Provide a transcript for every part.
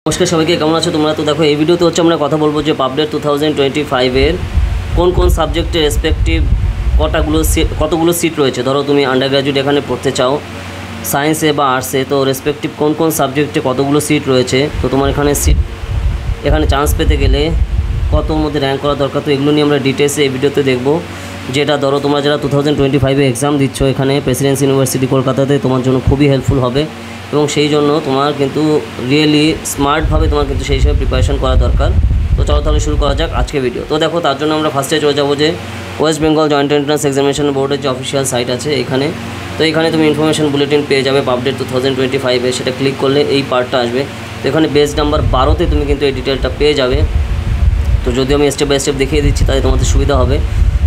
নমস্কার সবাইকে, কেমন আছো তোমরা? তো দেখো, এই ভিডিওতে হচ্ছে আমরা কথা বলবো যে পাবডেট 2025-এর কোন কোন সাবজেক্টের রেসপেক্টিভ কতগুলো সিট রয়েছে। ধরো তুমি আন্ডার গ্র্যাজুয়েট এখানে পড়তে চাও সায়েন্সে বা আর্টসে, তো রেসপেক্টিভ কোন কোন সাবজেক্টে কতগুলো সিট রয়েছে, তো তোমার এখানে চান্স পেতে গেলে কতর মধ্যে র্যাঙ্ক করা দরকার, তো এগুলো নিয়ে আমরা ডিটেলসে এই ভিডিওতে দেখবো। যেটা ধরো তোমরা যারা 2025-এ এক্সাম দিচ্ছ এখানে প্রেসিডেন্সি ইউনিভার্সিটি কলকাতাতে, তোমার জন্য খুবই হেল্পফুল হবে এবং সেই জন্য তোমার কিন্তু রিয়েলি স্মার্টভাবে তোমার কিন্তু সেই হিসাবে প্রিপারেশন করা দরকার। তো চলো তাহলে শুরু করা যাক আজকে ভিডিও। তো দেখো, তার জন্য আমরা ফার্স্টে চলে যাবো যে West Bengal joint entrance examination বোর্ডের যে অফিসিয়াল সাইট আছে এখানে। তো এখানে তুমি ইনফরমেশন বুলেটিন পেয়ে যাবে পাবডেট 2025-এ, সেটা ক্লিক করলে এই পার্টটা আসবে। তো এখানে বেস নাম্বার 12তে তুমি কিন্তু এই ডিটেলটা পেয়ে যাবে। তো যদি আমি স্টেপ বাই স্টেপ দেখিয়ে দিচ্ছি তাহলে তোমাদের সুবিধা হবে।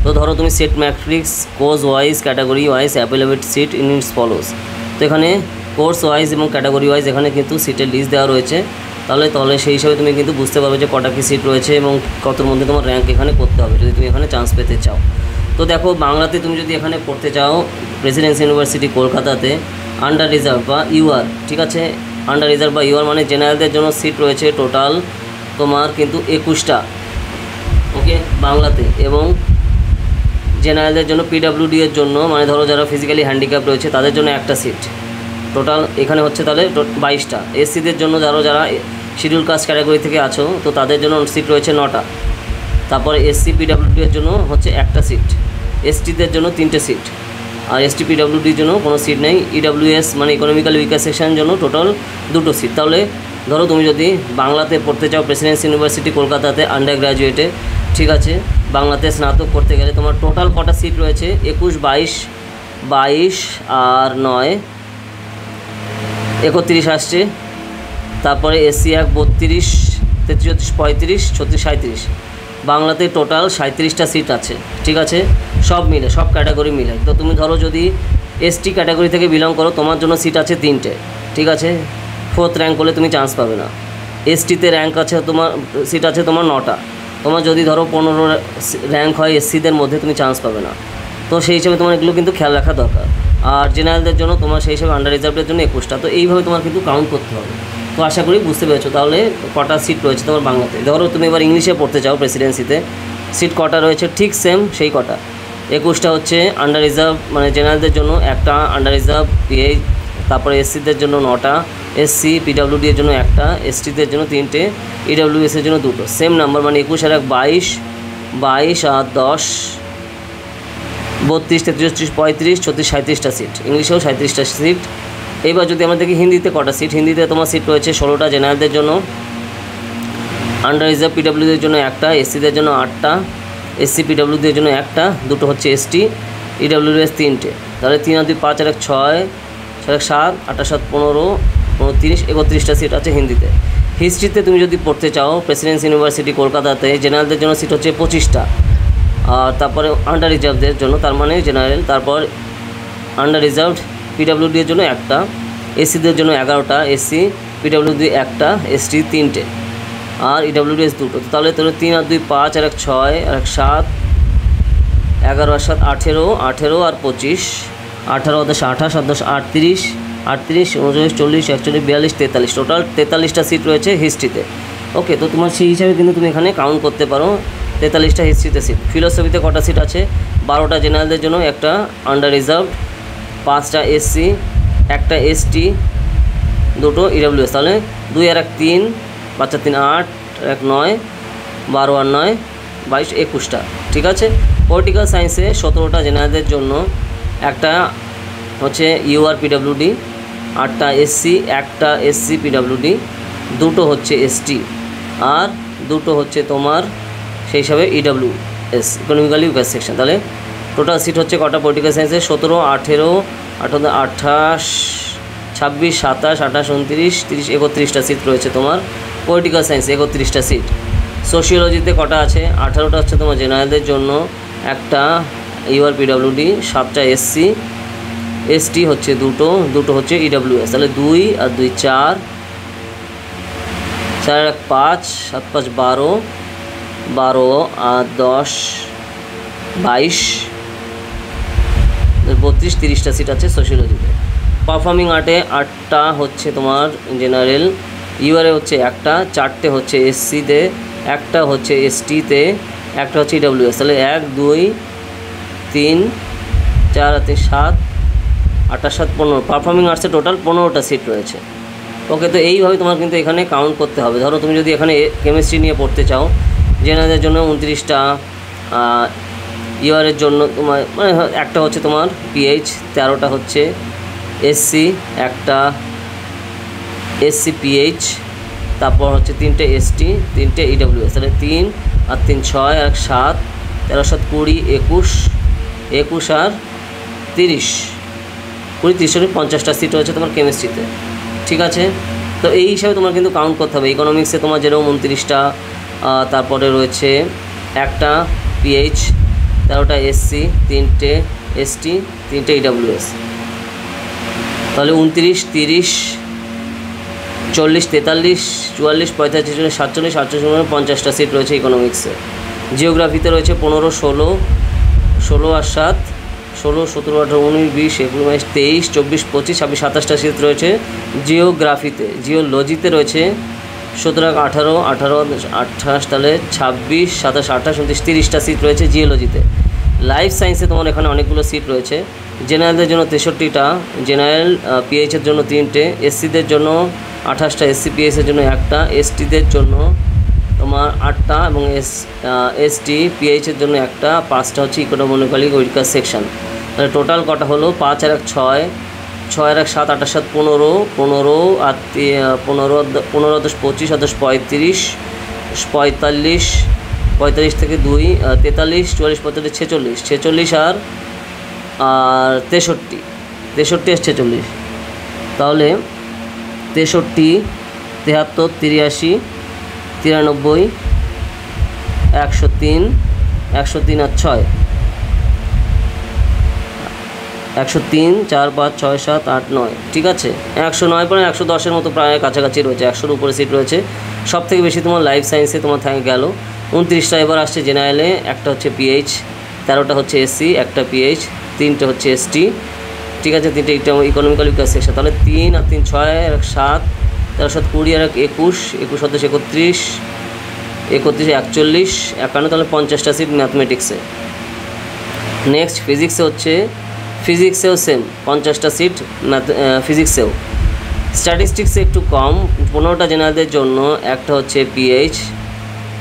তো ধরো তুমি seat matrix course wise category wise available seat in its follows. তো এখানে কোর্স ওয়াইজ এবং ক্যাটাগরি ওয়াইজ এখানে কিন্তু সিটের লিস্ট দেওয়া রয়েছে। তাহলে সেই হিসাবে তুমি কিন্তু বুঝতে পারবে যে কটা কি সিট রয়েছে এবং কতর মধ্যে তোমার র্যাঙ্ক এখানে করতে হবে যদি তুমি এখানে চান্স পেতে চাও। তো দেখো, বাংলাতে তুমি যদি এখানে পড়তে চাও প্রেসিডেন্সি ইউনিভার্সিটি কলকাতাতে আন্ডার রিজার্ভ বা ইউআর, ঠিক আছে, আন্ডার রিজার্ভ বা ইউআর মানে জেনারেলদের জন্য সিট রয়েছে টোটাল তোমার কিন্তু 21টা, ওকে, বাংলাতে। এবং জেনারেলদের জন্য পিডাব্লিউডি এর জন্য মানে ধরো যারা ফিজিক্যালি হ্যান্ডিক্যাপ রয়েছে তাদের জন্য একটা সিট, টোটাল এখানে হচ্ছে তাহলে 22টা। এসসিদের জন্য যারা শিডিউল কাস্ট ক্যাটাগরি থেকে আছো তো তাদের জন্য সিট রয়েছে 9টা। তারপরে এসসি পিডাব্লিউডি এর জন্য হচ্ছে একটা সিট, এসটিদের জন্য 3টে সিট, আর এসটি পিডাব্লিউডির জন্য কোনো সিট নেই। ইডাব্লিউএস মানে ইকোনমিক্যাল উইকার সেকশনের জন্য টোটাল 2টো সিট। তাহলে ধরো তুমি যদি বাংলাতে পড়তে চাও প্রেসিডেন্সি ইউনিভার্সিটি কলকাতাতে আন্ডার গ্র্যাজুয়েটে, ঠিক আছে, বাংলাতে স্নাতক করতে গেলে তোমার টোটাল কটা সিট রয়েছে? 21, 22 আর 9 31 আসছে। তারপরে এসসি 1 32, 33, 34, 35, 36, বাংলাতে টোটাল 37টা সিট আছে, ঠিক আছে, সব মিলে, সব ক্যাটাগরি মিলে। তো তুমি ধরো যদি এসটি ক্যাটাগরি থেকে বিলং করো তোমার জন্য সিট আছে 3টে, ঠিক আছে, 4th র্যাঙ্ক করলে তুমি চান্স পাবে না। এসটিতে র্যাঙ্ক আছে তোমার সিট আছে তোমার 9টা, তোমার যদি ধরো 15 র্যাঙ্ক হয় এসসিদের মধ্যে তুমি চান্স পাবে না। তো সেই হিসাবে তোমার এগুলো কিন্তু খেয়াল রাখা দরকার। আর জেনারেলদের জন্য তোমার সেই হিসাবে আন্ডার রিজার্ভের জন্য 21টা। তো এইভাবে তোমার কিন্তু কাউন্ট করতে হবে। তো আশা করি বুঝতে পেরেছো তাহলে কটা সিট রয়েছে তোমার বাংলাতে। ধরো তুমি এবার ইংলিশে পড়তে চাও প্রেসিডেন্সিতে, সিট কটা রয়েছে? ঠিক সেম সেই কটা, 21টা হচ্ছে আন্ডার রিজার্ভ মানে জেনারেলদের জন্য একটা, আন্ডার রিজার্ভ পিএইচ, তারপরে এসসিদের জন্য 9টা, এসসি পিডাব্লিউডি এর জন্য একটা, এসটিদের জন্য 3টে, ইডাব্লিউএস এর জন্য 2টো। সেম নাম্বার মানে 21 আর 1 22, 22 আর 10 32, 33, 35, 36, 37টা সিট। ইংলিশেও 37টা সিট। এইবার যদি আমরা দেখি হিন্দিতে কটা সিট, হিন্দিতে তোমার সিট রয়েছে 16টা জেনারেলদের জন্য, আন্ডার রিজার্ভ পিডাব্লিউডির জন্য একটা, এসসিদের জন্য 8টা, এসসি পিডাব্লিউডির জন্য একটা, 2টো হচ্ছে এসটি, ইডাব্লিউএস 3টে। তাহলে 3 আর 2 5 আর 1 6, 6 আর 7, 8 আর 7 15, 29, 31টা সিট আছে হিন্দিতে। হিস্ট্রিতে তুমি যদি পড়তে চাও প্রেসিডেন্সি ইউনিভার্সিটি কলকাতাতে জেনারেলদের জন্য সিট হচ্ছে 25টা, আর তারপরে আন্ডার রিজার্ভদের জন্য তার মানে জেনারেল, তারপর আন্ডার রিজার্ভড পিডাব্লিউডি এর জন্য একটা, এসসিদের জন্য 11টা, এসসি পিডাব্লিউডি একটা, এসটি 3টে, আর ইডাব্লিউএস 2টো। তাহলে 3 আর 2 5 আর 1 6 আর 1 7, 11 আর 7 18, 18 আর 25, 18 আর 10 28, আর 10 38, 38 39 40 41 42 43, টোটাল 43টা সিট রয়েছে হিস্ট্রিতে। ওকে, তো তোমার সেই হিসাবে কিন্তু তুমি এখানে কাউন্ট করতে পারো 43টা হিস্ট্রিতে সিট। ফিলোসফিতে কটা সিট আছে? 12টা জেনারেলদের জন্য, একটা আন্ডার রিজার্ভ, 5টা এসসি, একটা এসটি, 2টো ইডাব্লিউএস। তাহলে 2 আর 1 3, 5 আর 3 8 আর 1 9, 12 আর 9 22, 21টা, ঠিক আছে। পলিটিক্যাল সায়েন্সে 17টা জেনারেলদের জন্য, একটা হচ্ছে ইউআর পিডাব্লিউডি, 8টা এসসি, একটা এসসি পিডাব্লিউডি, 2টো হচ্ছে এসটি, আর 2টো হচ্ছে তোমার সেই হিসাবে ইডাব্লিউএস ইকোনমিক্যালি উইকার সেকশন। তাহলে টোটাল সিট হচ্ছে কটা পলিটিক্যাল সায়েন্সে? 17, 18, 18, 28, 26, 27, 28, 29, 30, 31টা সিট রয়েছে তোমার পলিটিক্যাল সায়েন্সে, 31টা সিট। সোশিওলজিতে কটা আছে? 18টা হচ্ছে তোমার জেনারেলদের জন্য, একটা ইউআর পিডাব্লিউডি, 7টা এসসি, এসটি হচ্ছে 2টো হচ্ছে ইডাব্লিউএস। তাহলে 2 আর 2 4, 4 আর 1 5, 7 5 12, 12 আর 10 22, 32, 30টা সিট আছে সোশিওলজিতে। পারফর্মিং আর্টে 8টা হচ্ছে তোমার জেনারেল, ইউআরে হচ্ছে একটা, 4টে হচ্ছে এসসিতে, একটা হচ্ছে এসটিতে, একটা হচ্ছে ইডাব্লিউএস। তাহলে 1 2 3 4 আর 3 7 8 7 15 পারফর্মিং আর্টসে টোটাল 15টা সিট রয়েছে। ওকে, তো এইভাবে তোমার কিন্তু এখানে কাউন্ট করতে হবে। ধরো তুমি যদি এখানে কেমিস্ট্রি নিয়ে পড়তে চাও, জেনারেলের জন্য 29টা, ইউআরের জন্য তোমার মানে একটা হচ্ছে তোমার পিএইচ, 13টা হচ্ছে এসসি, একটা এসসি পিএইচ, তারপর হচ্ছে 3টে এসটি, 3টে ইডাব্লিউএস। তাহলে 3 আর 3 6 আর 7, 13 7 20 21, 21 আর 30, 20 30 50টা সিট রয়েছে তোমার কেমিস্ট্রিতে। ঠিক আছে, তো এই হিসাবে তোমার কিন্তু কাউন্ট করতে হবে। ইকোনমিক্সে তোমার যেরকম 29টা, তারপরে রয়েছে একটা পিএইচ, 13টা এসসি, 3টে এসটি, 3টে ইডাব্লিউএস। তাহলে 29 30 40 43 44 45 46 47 50টা সিট রয়েছে ইকোনমিক্সে। জিওগ্রাফিতে রয়েছে 15 16 16 আর 7 16 17 18 19 20 21 22 23 24 25 26 27টা সিট রয়েছে জিওগ্রাফিতে। জিওলজিতে রয়েছে 17 18 18 28, তাহলে 26 27 28 29 30টা সিট রয়েছে জিওলজিতে। লাইফ সায়েন্সে তোমার এখানে অনেকগুলো সিট রয়েছে। জেনারেলদের জন্য 63টা, জেনারেল পিএইচের জন্য 3টে, এসসিদের জন্য 28টা, এসসি পিএইচের জন্য একটা, এসটিদের জন্য তোমার 8টা এবং এসটি পিএইচের জন্য একটা, 5টা হচ্ছে ইকোনমিক্যালি উইকার সেকশন। তাহলে টোটাল কটা হলো 5 আর 1 6, 6 আর 1 7 8 আর 7 15, 15 আর 15 10 25 আর 10 35, 45 45 থেকে 2 43 44 45 46, 46 আর 63 63 আর 46, তাহলে 63 73 83 93 103 103 আর 6 103 4 5 6 7 8 9। ঠিক আছে, 109 পরে 110-এর মতো প্রায় কাছাকাছি রয়েছে, 100-এর উপরে সিট রয়েছে। সব থেকে বেশি তোমার লাইফ সায়েন্সে তোমার গেল 29টা। এবার আসছে জেনারেলে, একটা হচ্ছে পিএইচ, 13টা হচ্ছে এসসি, একটা পিএইচ, 3টে হচ্ছে এসটি। ঠিক আছে, 3টে ইকোনমিক্যাল উইকার সেকশন। তাহলে 3 আর 3 6 আর 7, 13 7 20 আর 21 21 27 31 31 41 51, তাহলে 50টা সিট ম্যাথমেটিক্সে। নেক্সট ফিজিক্সেও সেম 50টা সিট ফিজিক্সেও। স্ট্যাটিস্টিক্সে একটু কম, 15টা জেনারেলদের জন্য, একটা হচ্ছে পিএইচ,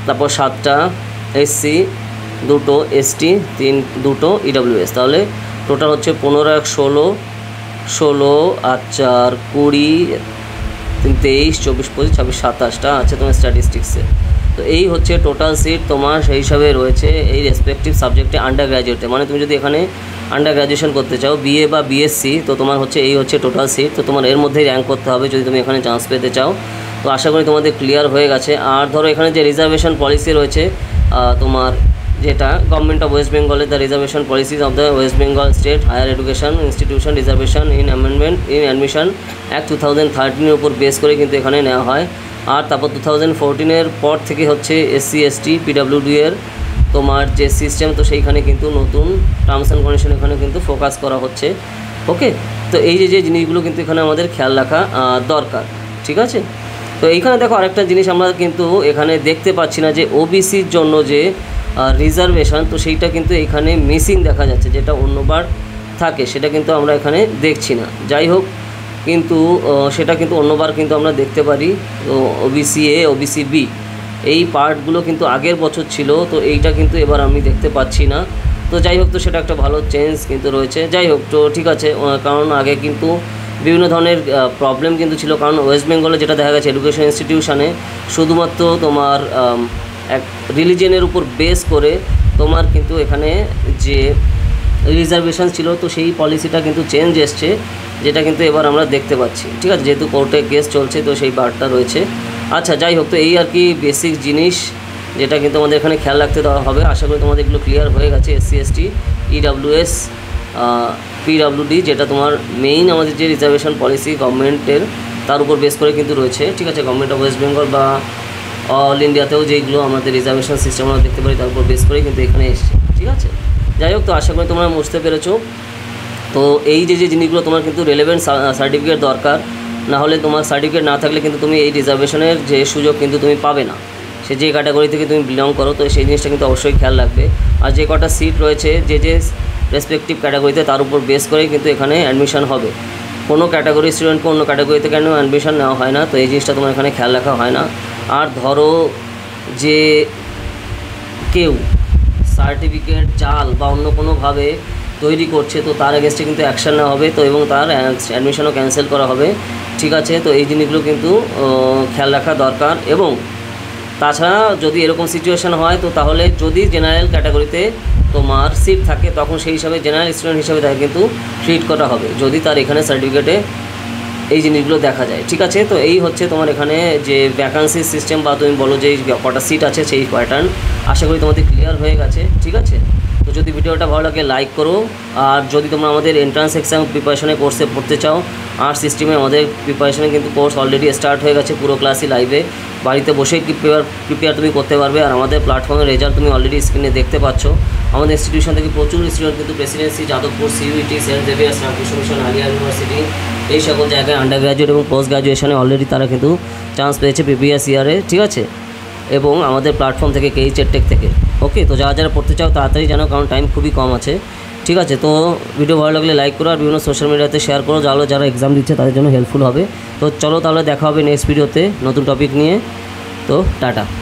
তারপর 7টা এসসি, 2টো এসটি, 2টো ইডাব্লিউএস। তাহলে টোটাল হচ্ছে 15 আর 16 16 আর 4 20 23 24 25 26 27টা আছে তোমার স্ট্যাটিস্টিক্সে। তো এই হচ্ছে টোটাল সিট তোমার সেই হিসাবে রয়েছে এই রেসপেক্টিভ সাবজেক্টে আন্ডার গ্র্যাজুয়েটে। মানে তুমি যদি এখানে আন্ডার গ্র্যাজুয়েশন করতে চাও, বিএ বা বিএসসি, তো তোমার হচ্ছে এই হচ্ছে টোটাল সিট। তো তোমার এর মধ্যেই র্যাঙ্ক করতে হবে যদি তুমি এখানে চান্স পেতে চাও। তো আশা করি তোমাদের ক্লিয়ার হয়ে গেছে। আর ধরো এখানে যে রিজার্ভেশন পলিসি রয়েছে তোমার, যেটা গভর্নমেন্ট অফ ওয়েস্ট বেঙ্গলের the reservation policies of the West Bengal state higher education institution reservation in amendment in admission act 2013-এর উপর বেস করে কিন্তু এখানে নেওয়া হয়। আর তারপর 2014-এর পর থেকে হচ্ছে এসসি এসটি পিডাব্লিউডি এর তোমার যে সিস্টেম, তো সেইখানে কিন্তু নতুন টার্মস অ্যান্ড কন্ডিশন এখানে কিন্তু ফোকাস করা হচ্ছে। ওকে, তো এই যে জিনিসগুলো কিন্তু এখানে আমাদের খেয়াল রাখা দরকার। ঠিক আছে, তো এইখানে দেখো আরেকটা জিনিস আমরা কিন্তু এখানে দেখতে পাচ্ছি না, যে ওবিসির জন্য যে রিজার্ভেশন, তো সেইটা কিন্তু এখানে মিসিং দেখা যাচ্ছে, যেটা অন্যবার থাকে সেটা কিন্তু আমরা এখানে দেখছি না। যাই হোক, কিন্তু সেটা কিন্তু অন্যবার কিন্তু আমরা দেখতে পারি। তো ওবিসি এ, ওবিসি বি, এই পার্টগুলো কিন্তু আগের বছর ছিল, তো এইটা কিন্তু এবার আমি দেখতে পাচ্ছি না। তো যাই হোক, তো সেটা একটা ভালো চেঞ্জ কিন্তু রয়েছে। যাই হোক, তো ঠিক আছে, কারণ আগে কিন্তু বিভিন্ন ধরনের প্রবলেম কিন্তু ছিল, কারণ ওয়েস্ট বেঙ্গলে যেটা দেখা গেছে এডুকেশন ইনস্টিটিউশনে শুধুমাত্র তোমার এক রিলিজিয়নের উপর বেস করে তোমার কিন্তু এখানে যে রিজার্ভেশন ছিল, তো সেই পলিসিটা কিন্তু চেঞ্জ এসছে, যেটা কিন্তু এবার আমরা দেখতে পাচ্ছি। ঠিক আছে, যেহেতু কোর্টে কেস চলছে, তো সেই পার্টটা রয়েছে। আচ্ছা, যাই হোক, তো এই আর কি বেসিক জিনিস যেটা কিন্তু আমাদের এখানে খেয়াল রাখতে দেওয়া হবে। আশা করি তোমাদের এগুলো ক্লিয়ার হয়ে গেছে। এসসি এসটি ইডাব্লিউএস পিডাব্লিউডি, যেটা তোমার মেইন আমাদের যে রিজার্ভেশন পলিসি গভর্নমেন্টের, তার উপর বেস করে কিন্তু রয়েছে। ঠিক আছে, গভর্নমেন্ট অফ ওয়েস্ট বেঙ্গল বা অল ইন্ডিয়াতেও যেগুলো আমাদের রিজার্ভেশন সিস্টেম আমরা দেখতে পারি, তার উপর বেস করে কিন্তু এখানে এসছে। ঠিক আছে, যাই হোক, তো আশা করি তোমরা বুঝতে পেরেছো। তো এই যে জিনিসগুলো তোমার কিন্তু রেলেভেন্ট সার্টিফিকেট দরকার, না হলে তোমার সার্টিফিকেট না থাকলে কিন্তু তুমি এই রিজার্ভেশনের যে সুযোগ কিন্তু তুমি পাবে না। সে যে ক্যাটাগরি থেকে তুমি বিলং করো, তো সেই জিনিসটা কিন্তু অবশ্যই খেয়াল রাখবে। আর যে কটা সিট রয়েছে যে রেসপেক্টিভ ক্যাটাগরিতে, তার উপর বেস করেই কিন্তু এখানে অ্যাডমিশন হবে। কোনো ক্যাটাগরি স্টুডেন্টকে অন্য ক্যাটাগরিতে কেন অ্যাডমিশন নেওয়া হয় না, তো এই জিনিসটা তোমার এখানে খেয়াল রাখা হয় না। আর ধরো যে কেউ সার্টিফিকেট জাল বা অন্য কোনোভাবে তৈরি করছে, তো তার এগেনস্টে কিন্তু অ্যাকশান নেওয়া হবে, তো এবং তার অ্যাডমিশনও ক্যান্সেল করা হবে। ঠিক আছে, তো এই জিনিসগুলো কিন্তু খেয়াল রাখা দরকার। এবং তাছাড়া যদি এরকম সিচুয়েশান হয়, তো তাহলে যদি জেনারেল ক্যাটাগরিতে তোমার সিট থাকে, তখন সেই হিসাবে জেনারেল স্টুডেন্ট হিসাবে তাকে কিন্তু ট্রিট করা হবে, যদি তার এখানে সার্টিফিকেটে এই জিনিসগুলো দেখা যায়। ঠিক আছে, তো এই হচ্ছে তোমার এখানে যে ভ্যাকান্সি সিস্টেম বা তুমি বলো যে কটা সিট আছে সেই প্যাটার্ন। আশা করি তোমাদের ক্লিয়ার হয়ে গেছে। ঠিক আছে, তো যদি ভিডিওটা ভালো লাগে লাইক করো। আর যদি তোমরা আমাদের এন্ট্রান্স এক্সাম প্রিপারেশনে কোর্সে পড়তে চাও, আর্টস সিস্টেমে আমাদের প্রিপারেশনে কিন্তু কোর্স অলরেডি স্টার্ট হয়ে গেছে, পুরো ক্লাসই লাইভে। বাড়িতে বসেই প্রিপেয়ার তুমি করতে পারবে। আর আমাদের প্ল্যাটফর্মের রেজাল্ট তুমি অলরেডি স্ক্রিনে দেখতে পাচ্ছ। আমাদের ইনস্টিটিউশন থেকে প্রচুর স্টুডেন্ট কিন্তু Presidency, Jadavpur, CUT, Saint Xavier's, Ramakrishna Mission, Aliah University, এই সকল জায়গায় আন্ডার গ্র্যাজুয়েট এবং পোস্ট গ্র্যাজুয়েশনে অলরেডি তারা কিন্তু চান্স পেয়েছে প্রিভিয়াস ইয়ারে। ঠিক আছে, এবং আমাদের প্ল্যাটফর্ম থেকে কেইচের টেক থেকে। ওকে, তো যারা যারা পড়তে চাও তাড়াতাড়ি জানো, কারণ টাইম খুবই কম আছে। ঠিক আছে, তো ভিডিও ভালো লাগলে লাইক করো আর বিভিন্ন সোশ্যাল মিডিয়াতে শেয়ার করো, যারা এক্সাম দিচ্ছে তাদের জন্য হেল্পফুল হবে। তো চলো তাহলে দেখা হবে নেক্সট ভিডিওতে নতুন টপিক নিয়ে। তো টাটা।